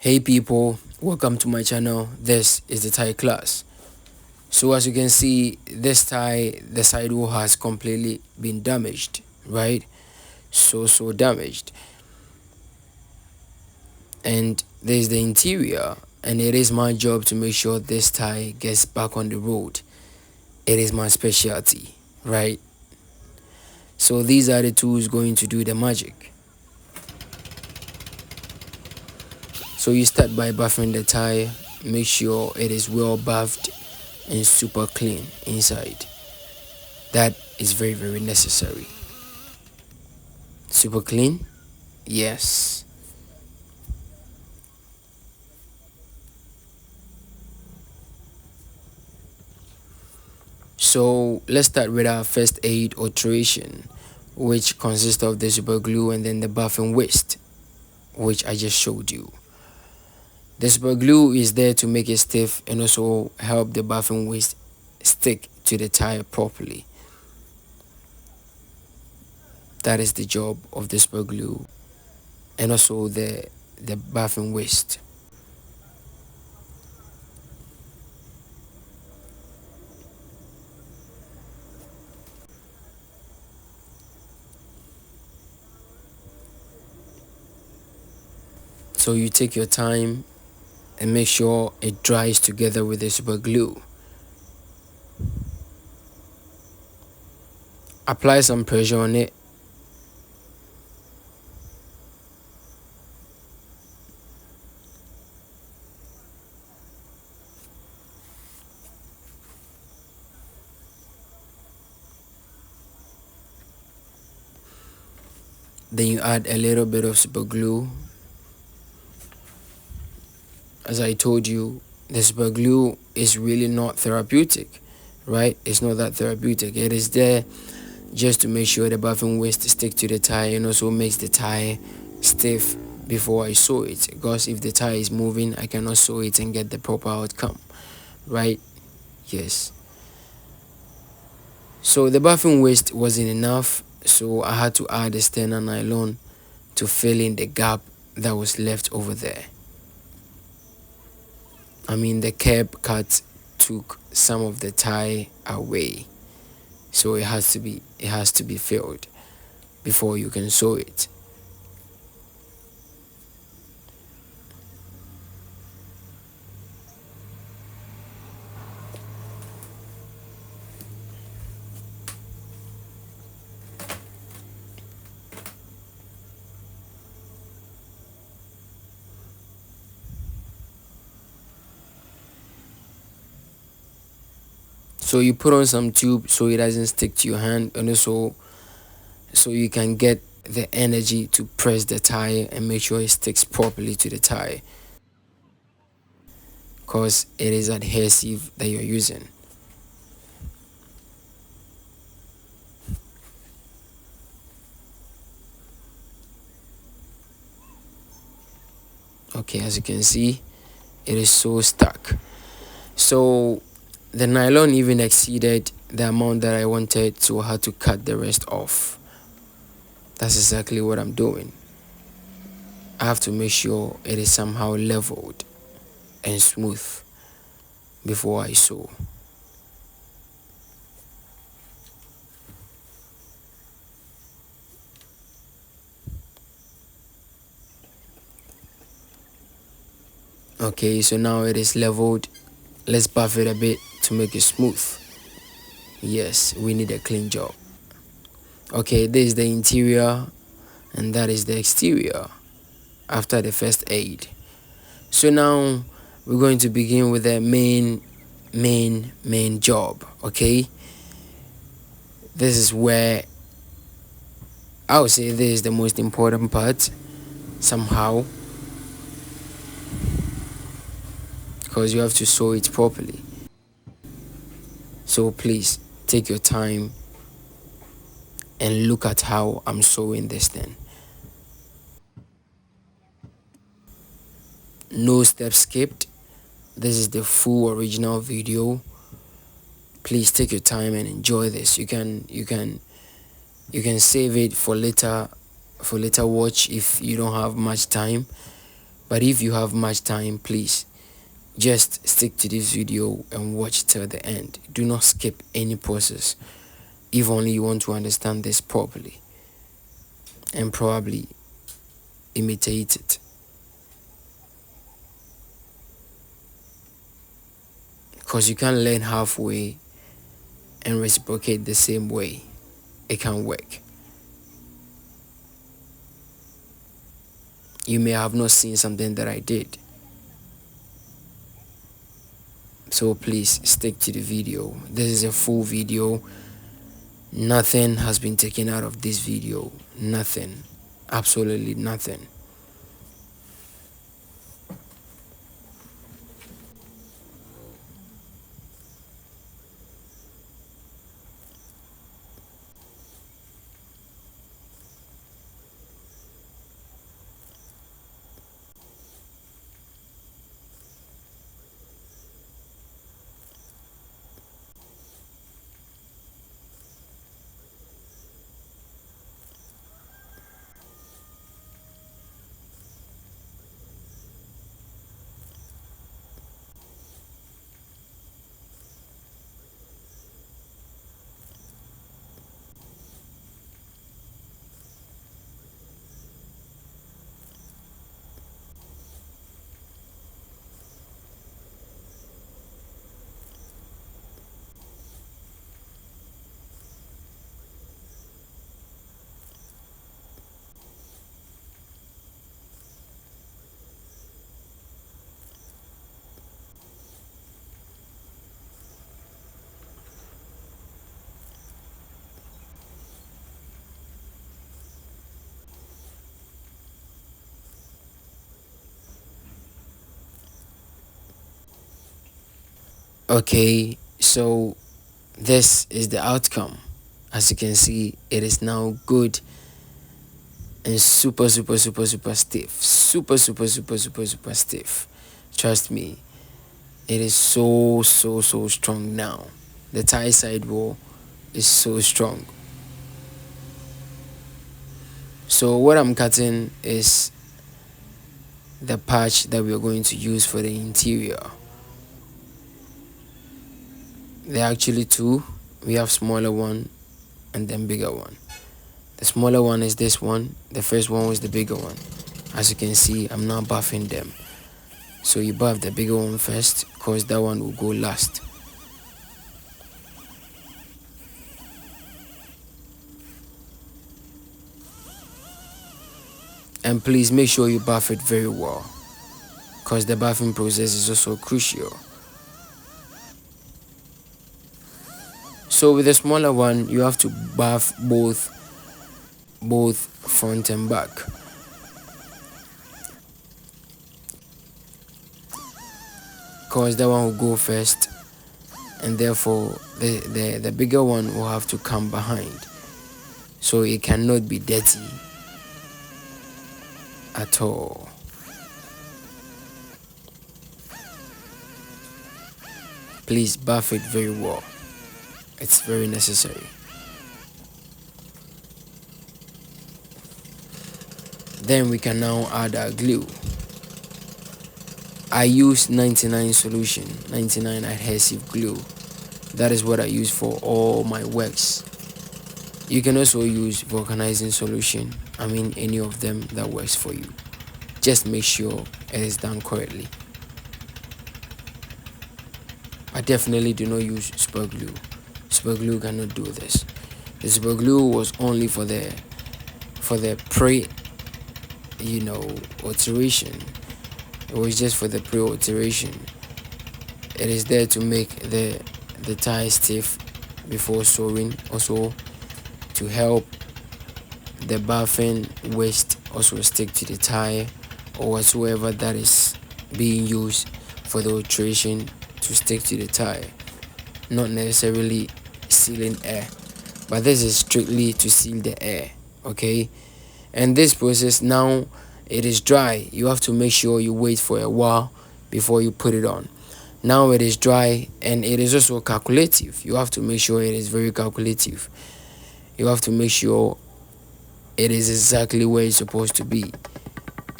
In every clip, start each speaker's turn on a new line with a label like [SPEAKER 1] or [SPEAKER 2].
[SPEAKER 1] Hey people, welcome to my channel. This is the tie class. So as you can see, this tie, the sidewall has completely been damaged, right? So damaged. And there's the interior, and it is my job to make sure this tie gets back on the road. It is my specialty, right? So these are the tools going to do the magic. So you start by buffing the tie. Make sure it is well buffed and super clean inside. That is very necessary. Super clean? Yes. So let's start with our first aid alteration, which consists of the super glue and then the buffing waste, which I just showed you. The super glue is there to make it stiff and also help the buffing waste stick to the tire properly. That is the job of the super glue and also the buffing waste. So you take your time and make sure it dries together with the super glue. Apply some pressure on it. Then you add a little bit of super glue. As I told you, the super glue is really not therapeutic, right? It's not that therapeutic. It is there just to make sure the buffing waste stick to the tire and also makes the tire stiff before I sew it. Because if the tire is moving, I cannot sew it and get the proper outcome, right? Yes. So the buffing waste wasn't enough, so I had to add a standard nylon to fill in the gap that was left over there. The curb cut took some of the tie away, so it has to be filled before you can sew it. So you put on some tube so it doesn't stick to your hand, and also so you can get the energy to press the tire and make sure it sticks properly to the tire, because it is adhesive that you're using. Okay, as you can see, it is so stuck. So the nylon even exceeded the amount that I wanted, so I had to cut the rest off. That's exactly what I'm doing. I have to make sure it is somehow leveled and smooth before I sew. Okay, so now it is leveled. Let's buff it a bit to make it smooth. Yes, we need a clean job. Okay, this is the interior and that is the exterior after the first aid. So now we're going to begin with the main job. Okay, this is where I would say this is the most important part somehow, because you have to sew it properly. So please take your time and look at how I'm sewing this thing. No steps skipped. This is the full original video. Please take your time and enjoy this. You can save it for later watch if you don't have much time, But if you have much time, please just stick to this video and watch till the end. Do not skip any process if only you want to understand this properly and probably imitate it. Because you can't learn halfway and reciprocate the same way. It can't work. You may have not seen something that I did. So please stick to the video. This is a full video. Nothing has been taken out of this video. Nothing. Absolutely nothing. Okay, so this is the outcome. As you can see, it is now good and super stiff. Super stiff. Trust me, it is so strong now. The tire sidewall is so strong. So what I'm cutting is the patch that we are going to use for the interior. There are actually two. We have smaller one and then bigger one. The smaller one is this one. The first one was the bigger one. As you can see, I'm now buffing them. So you buff the bigger one first, because that one will go last. And please make sure you buff it very well, because the buffing process is also crucial. So with the smaller one, you have to buff both front and back. Because that one will go first, and therefore the bigger one will have to come behind. So it cannot be dirty at all. Please buff it very well. It's very necessary. Then we can now add our glue. I use 99 solution, 99 adhesive glue. That is what I use for all my works. You can also use vulcanizing solution. I mean, any of them that works for you. Just make sure it is done correctly. I definitely do not use super glue. Super glue cannot do this. The super glue was only for the pre, alteration. It was just for the pre-alteration. It is there to make the tire stiff before sewing, also to help the buffing waste also stick to the tire, or whatsoever that is being used for the alteration to stick to the tire. Not necessarily sealing air, but this is strictly to seal the air. Okay, and this process, now it is dry, you have to make sure you wait for a while before you put it on. Now it is dry, and it is also calculative. You have to make sure it is very calculative. You have to make sure it is exactly where it's supposed to be.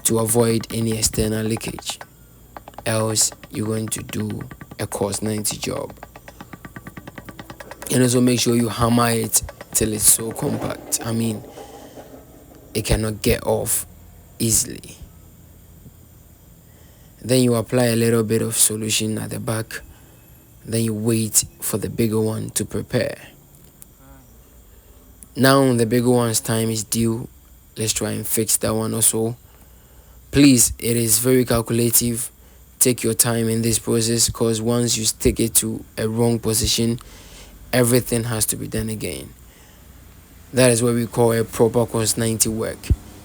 [SPEAKER 1] to avoid any external leakage, else you're going to do a cost 90 job. And also make sure you hammer it till it's so compact. I mean, it cannot get off easily. Then you apply a little bit of solution at the back. Then you wait for the bigger one to prepare. Now the bigger one's time is due. Let's try and fix that one also. Please, it is very calculative. Take your time in this process, because once you stick it to a wrong position, everything has to be done again. That is what we call a proper cost 90 work.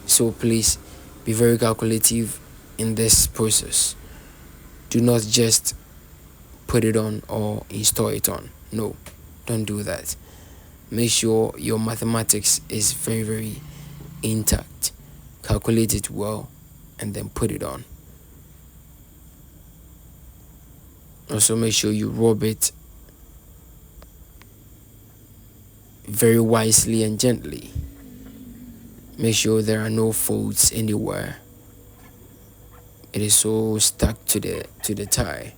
[SPEAKER 1] So please be very calculative in this process. Do not just put it on or install it on. No, don't do that. Make sure your mathematics is very, very intact. Calculate it well and then put it on. Also make sure you rub it very wisely and gently. Make sure there are no folds anywhere. It is so stuck to the tire.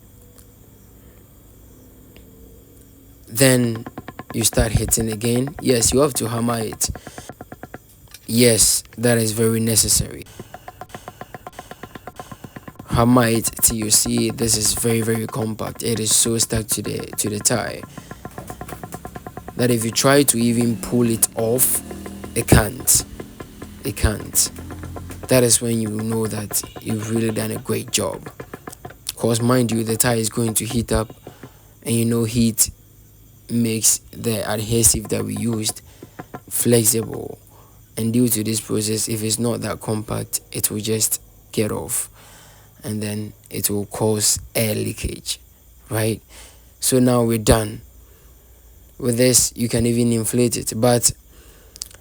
[SPEAKER 1] Then you start hitting again. Yes, you have to hammer it. Yes, that is very necessary. Hammer it till you see this is very, very compact. It is so stuck to the tire that if you try to even pull it off, it can't. That is when you know that you've really done a great job. Because mind you, the tire is going to heat up, and you know heat makes the adhesive that we used flexible, and due to this process, if it's not that compact, it will just get off, and then it will cause air leakage, right? So now we're done with this. You can even inflate it, but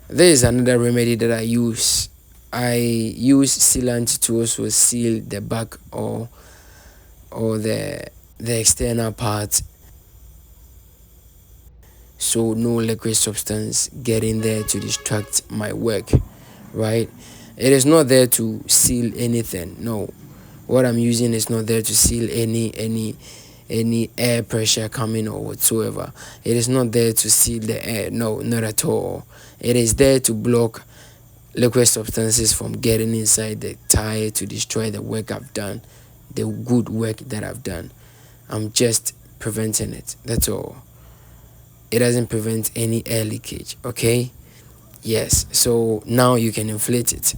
[SPEAKER 1] there is another remedy that I use. I use sealant to also seal the back or the external part, so no liquid substance get in there to distract my work, right? It is not there to seal anything. No, what I'm using is not there to seal any air pressure coming or whatsoever. It is not there to seal the air. No, not at all. It is there to block liquid substances from getting inside the tire to destroy the work I've done, the good work that I've done. I'm just preventing it. That's all. It doesn't prevent any air leakage. Okay? Yes. So now you can inflate it.